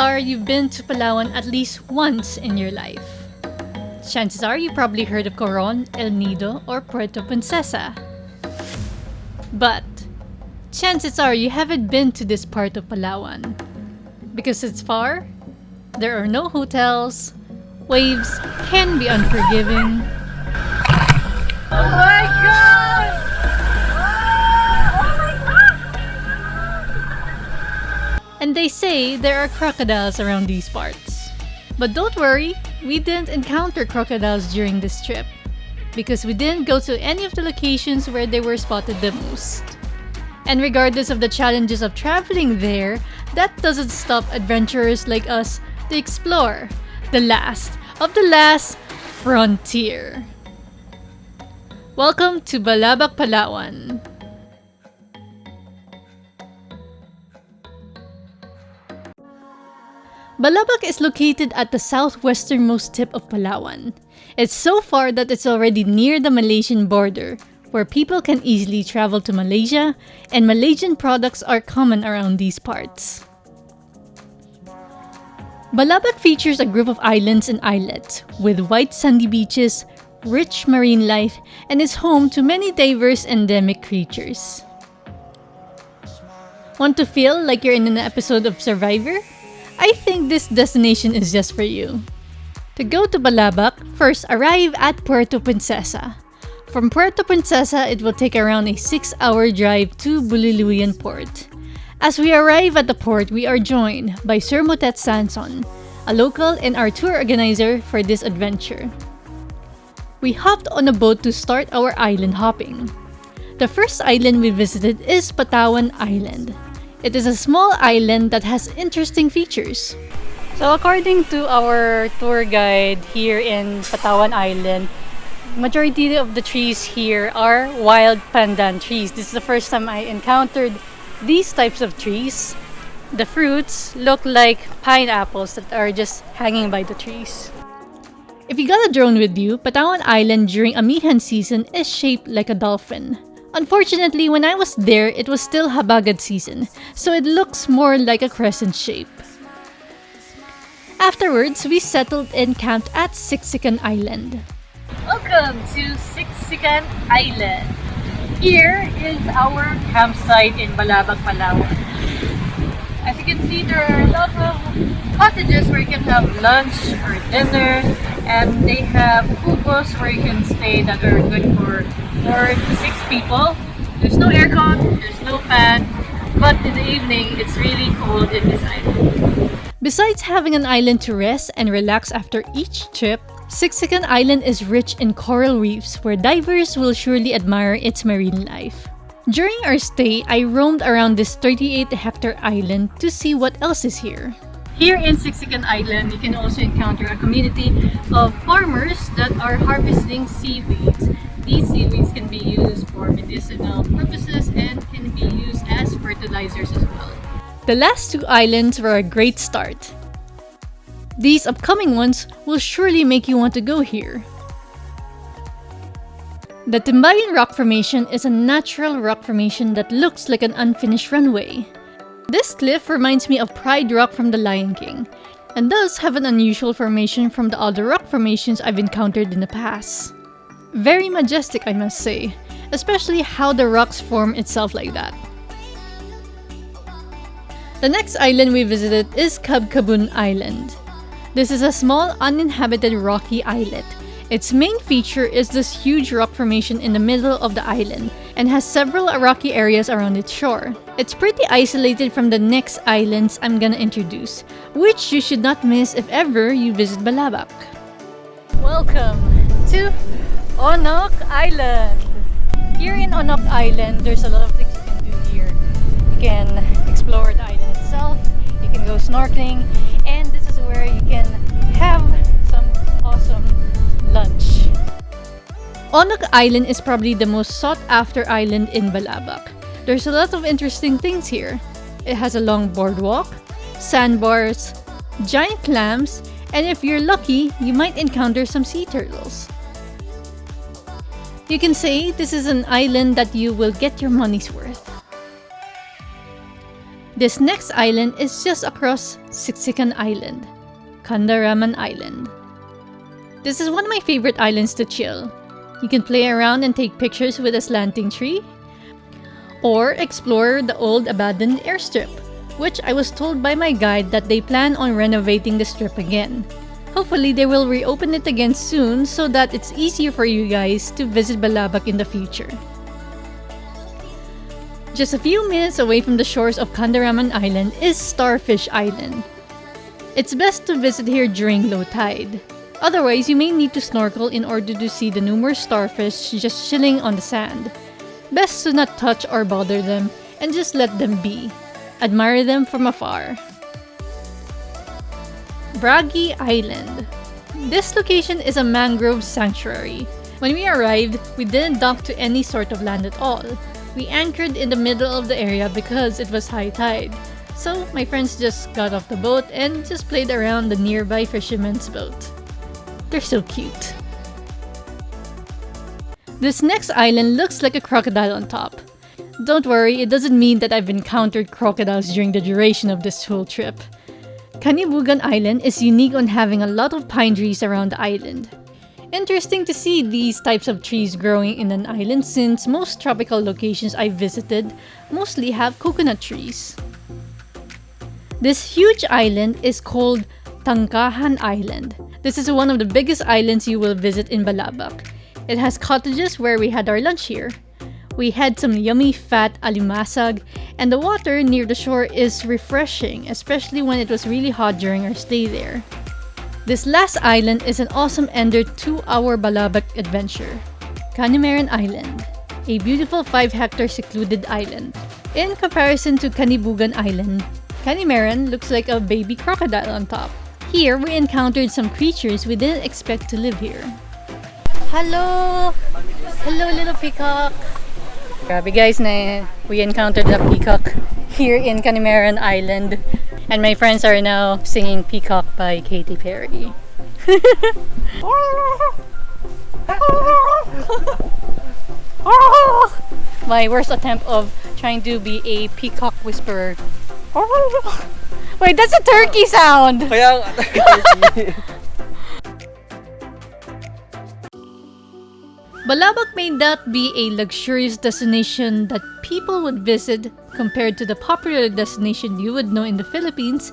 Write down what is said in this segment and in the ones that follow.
are you've been to Palawan at least once in your life. Chances are you probably heard of Coron, El Nido, or Puerto Princesa. But chances are you haven't been to this part of Palawan. Because it's far, there are no hotels, waves can be unforgiving. Oh my god! Oh my god! And they say there are crocodiles around these parts. But don't worry, we didn't encounter crocodiles during this trip. Because we didn't go to any of the locations where they were spotted the most. And regardless of the challenges of traveling there, that doesn't stop adventurers like us to explore the last of the last frontier. Welcome to Balabac, Palawan. Balabac is located at the southwesternmost tip of Palawan. It's so far that it's already near the Malaysian border, where people can easily travel to Malaysia, and Malaysian products are common around these parts. Balabac features a group of islands and islets, with white sandy beaches, rich marine life, and is home to many diverse endemic creatures. Want to feel like you're in an episode of Survivor? I think this destination is just for you. To go to Balabac, first arrive at Puerto Princesa. From Puerto Princesa, it will take around a 6-hour drive to Buliluyan Port. As we arrive at the port, we are joined by Sir Motet Sanson, a local and our tour organizer for this adventure. We hopped on a boat to start our island hopping. The first island we visited is Patawan Island. It is a small island that has interesting features. So according to our tour guide here in Patawan Island, majority of the trees here are wild pandan trees. This is the first time I encountered these types of trees. The fruits look like pineapples that are just hanging by the trees. If you got a drone with you, Patawan Island during amihan season is shaped like a dolphin. Unfortunately, when I was there, it was still habagad season, so it looks more like a crescent shape. Afterwards, we settled and camped at Sixican Island. Welcome to Sixican Island. Here is our campsite in Balabac, Palawan. As you can see, there are a lot of cottages where you can have lunch or dinner, and they have kubos where you can stay that are good for 4 to 6 people. There's no aircon, there's no fan, but in the evening, it's really cold in this island. Besides having an island to rest and relax after each trip, Sixican Island is rich in coral reefs where divers will surely admire its marine life. During our stay, I roamed around this 38-hectare island to see what else is here. Here in Sixican Island, you can also encounter a community of farmers that are harvesting seaweeds. These seaweeds can be used for medicinal purposes and can be used as fertilizers as well. The last 2 islands were a great start. These upcoming ones will surely make you want to go here. The Timbayan Rock Formation is a natural rock formation that looks like an unfinished runway. This cliff reminds me of Pride Rock from The Lion King, and does have an unusual formation from the other rock formations I've encountered in the past. Very majestic, I must say, especially how the rocks form itself like that. The next island we visited is Kabun Island. This is a small uninhabited rocky islet. Its main feature is this huge rock formation in the middle of the island and has several rocky areas around its shore. It's pretty isolated from the next islands I'm gonna introduce, which you should not miss if ever you visit Balabac. Welcome to Onok Island! Here in Onok Island, there's a lot of things you can do here. You can explore the island itself, you can go snorkeling, and this is where you can have some awesome lunch. Onok Island is probably the most sought after island in Balabac. There's a lot of interesting things here. It has a long boardwalk, sandbars, giant clams, and if you're lucky, you might encounter some sea turtles. You can say this is an island that you will get your money's worth. This next island is just across Sixican Island, Kandaraman Island. This is one of my favorite islands to chill. You can play around and take pictures with a slanting tree, or explore the old abandoned airstrip, which I was told by my guide that they plan on renovating the strip again. Hopefully they will reopen it again soon so that it's easier for you guys to visit Balabac in the future. Just a few minutes away from the shores of Kandaraman Island is Starfish Island. It's best to visit here during low tide. Otherwise, you may need to snorkel in order to see the numerous starfish just chilling on the sand. Best to not touch or bother them and just let them be. Admire them from afar. Bragi Island. This location is a mangrove sanctuary. When we arrived, we didn't dock to any sort of land at all. We anchored in the middle of the area because it was high tide. So my friends just got off the boat and just played around the nearby fisherman's boat. They're so cute. This next island looks like a crocodile on top. Don't worry, it doesn't mean that I've encountered crocodiles during the duration of this whole trip. Kaniboogan Island is unique on having a lot of pine trees around the island. Interesting to see these types of trees growing in an island since most tropical locations I've visited mostly have coconut trees. This huge island is called Tangkahan Island. This is one of the biggest islands you will visit in Balabac. It has cottages where we had our lunch here. We had some yummy fat alimasag, and the water near the shore is refreshing, especially when it was really hot during our stay there. This last island is an awesome ender to our Balabac adventure. Canyemeren Island, a beautiful 5-hectare secluded island. In comparison to Kaniboogan Island, Canyemeren looks like a baby crocodile on top. Here, we encountered some creatures we didn't expect to live here. Hello! Hello, little peacock! Grabe guys, we encountered a peacock here in Canyemeren Island. And my friends are now singing Peacock by Katy Perry. My worst attempt of trying to be a peacock whisperer. Wait, that's a turkey sound! Balabac may not be a luxurious destination that people would visit compared to the popular destination you would know in the Philippines,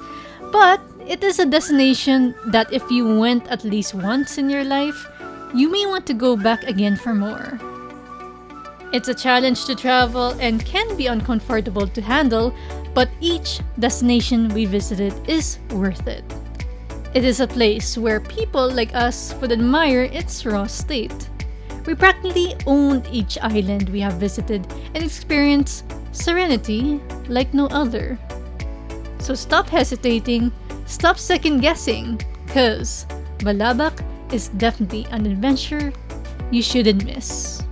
but it is a destination that if you went at least once in your life, you may want to go back again for more. It's a challenge to travel and can be uncomfortable to handle, but each destination we visited is worth it. It is a place where people like us would admire its raw state. We practically owned each island we have visited and experienced serenity like no other. So stop hesitating, stop second guessing, cause Balabac is definitely an adventure you shouldn't miss.